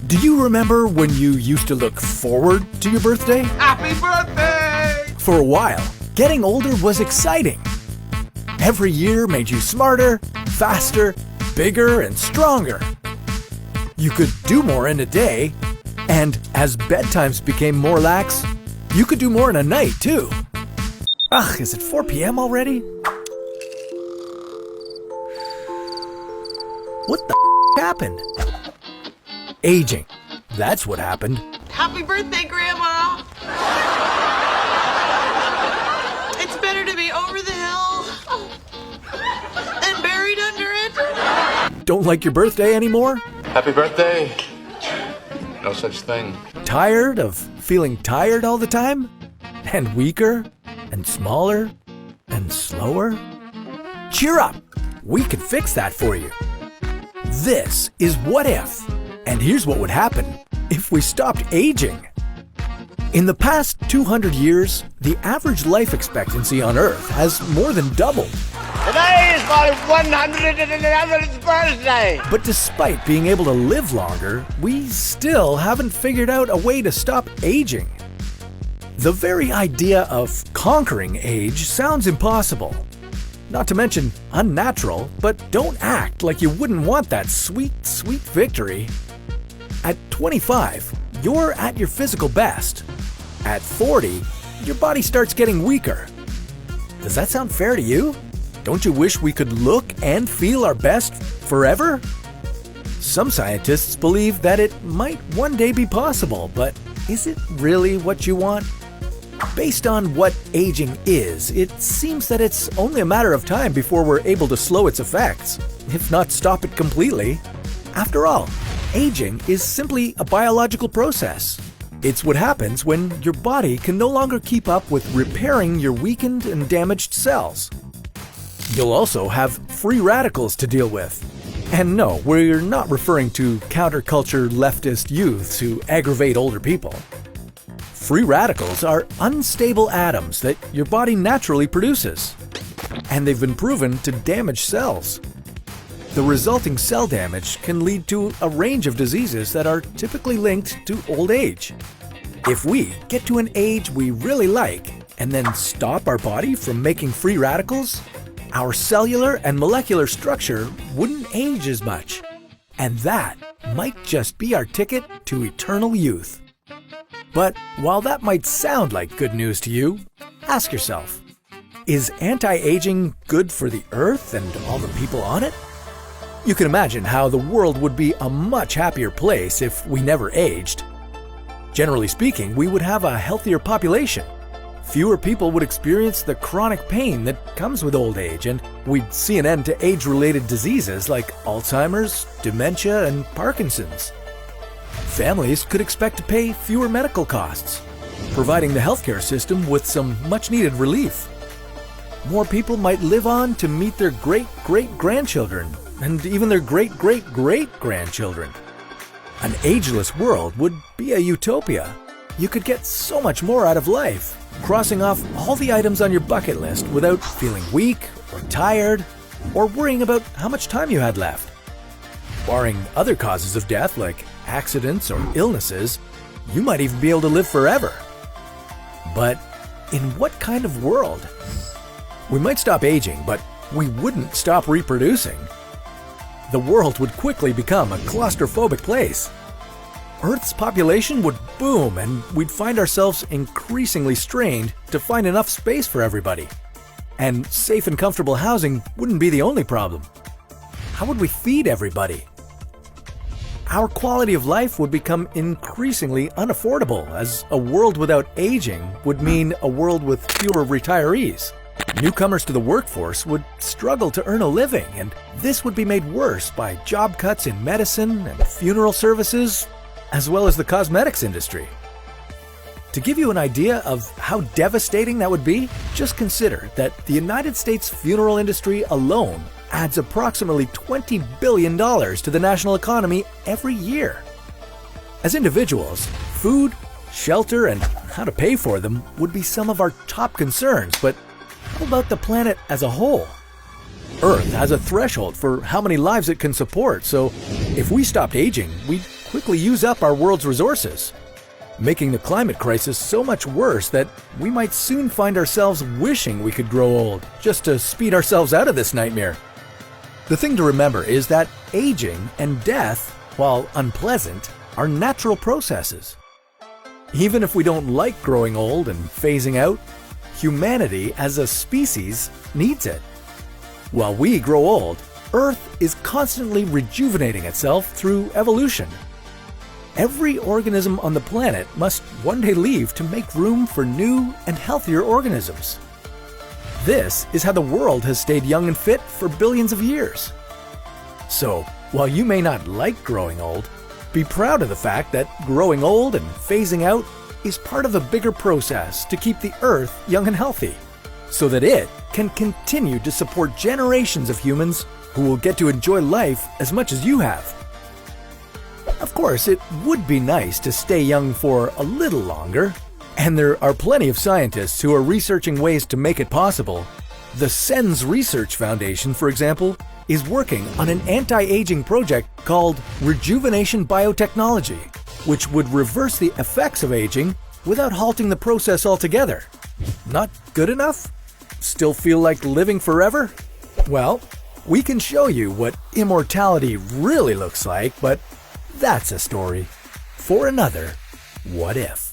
Do you remember when you used to look forward to your birthday? Happy birthday! For a while, getting older was exciting. Every year made you smarter, faster, bigger, and stronger. You could do more in a day, and as bedtimes became more lax, you could do more in a night too. Ugh, is it 4 p.m. already? What the happened? Aging. That's what happened. Happy birthday, Grandma! It's better to be over the hill than buried under it. Don't like your birthday anymore? Happy birthday. No such thing. Tired of feeling tired all the time? And weaker? And smaller? And slower? Cheer up! We can fix that for you. This is What If. And here's what would happen if we stopped aging. In the past 200 years, the average life expectancy on Earth has more than doubled. Today is my 111th birthday! But despite being able to live longer, we still haven't figured out a way to stop aging. The very idea of conquering age sounds impossible. Not to mention unnatural, but don't act like you wouldn't want that sweet, sweet victory. At 25, you're at your physical best. At 40, your body starts getting weaker. Does that sound fair to you? Don't you wish we could look and feel our best forever? Some scientists believe that it might one day be possible, but is it really what you want? Based on what aging is, it seems that it's only a matter of time before we're able to slow its effects, if not stop it completely. After all, aging is simply a biological process. It's what happens when your body can no longer keep up with repairing your weakened and damaged cells. You'll also have free radicals to deal with. And no, we're not referring to counterculture leftist youths who aggravate older people. Free radicals are unstable atoms that your body naturally produces, and they've been proven to damage cells. The resulting cell damage can lead to a range of diseases that are typically linked to old age. If we get to an age we really like and then stop our body from making free radicals, our cellular and molecular structure wouldn't age as much. And that might just be our ticket to eternal youth. But while that might sound like good news to you, ask yourself, is anti-aging good for the Earth and all the people on it? You can imagine how the world would be a much happier place if we never aged. Generally speaking, we would have a healthier population. Fewer people would experience the chronic pain that comes with old age, and we'd see an end to age-related diseases like Alzheimer's, dementia, and Parkinson's. Families could expect to pay fewer medical costs, providing the healthcare system with some much-needed relief. More people might live on to meet their great-great-grandchildren, and even their great-great-great-grandchildren. An ageless world would be a utopia. You could get so much more out of life, crossing off all the items on your bucket list without feeling weak or tired or worrying about how much time you had left. Barring other causes of death like accidents or illnesses, you might even be able to live forever. But in what kind of world? We might stop aging, but we wouldn't stop reproducing. The world would quickly become a claustrophobic place. Earth's population would boom, and we'd find ourselves increasingly strained to find enough space for everybody. And safe and comfortable housing wouldn't be the only problem. How would we feed everybody? Our quality of life would become increasingly unaffordable, as a world without aging would mean a world with fewer retirees. Newcomers to the workforce would struggle to earn a living, and this would be made worse by job cuts in medicine and funeral services, as well as the cosmetics industry. To give you an idea of how devastating that would be, just consider that the United States funeral industry alone adds approximately $20 billion to the national economy every year. As individuals, food, shelter, and how to pay for them would be some of our top concerns, but how about the planet as a whole? Earth has a threshold for how many lives it can support, so if we stopped aging, we'd quickly use up our world's resources, making the climate crisis so much worse that we might soon find ourselves wishing we could grow old just to speed ourselves out of this nightmare. The thing to remember is that aging and death, while unpleasant, are natural processes. Even if we don't like growing old and phasing out, humanity as a species needs it. While we grow old, Earth is constantly rejuvenating itself through evolution. Every organism on the planet must one day leave to make room for new and healthier organisms. This is how the world has stayed young and fit for billions of years. So, while you may not like growing old, be proud of the fact that growing old and phasing out is part of a bigger process to keep the Earth young and healthy, so that it can continue to support generations of humans who will get to enjoy life as much as you have. Of course, it would be nice to stay young for a little longer, and there are plenty of scientists who are researching ways to make it possible. The SENS Research Foundation, for example, is working on an anti-aging project called Rejuvenation Biotechnology, which would reverse the effects of aging without halting the process altogether. Not good enough? Still feel like living forever? Well, we can show you what immortality really looks like, but that's a story for another What If.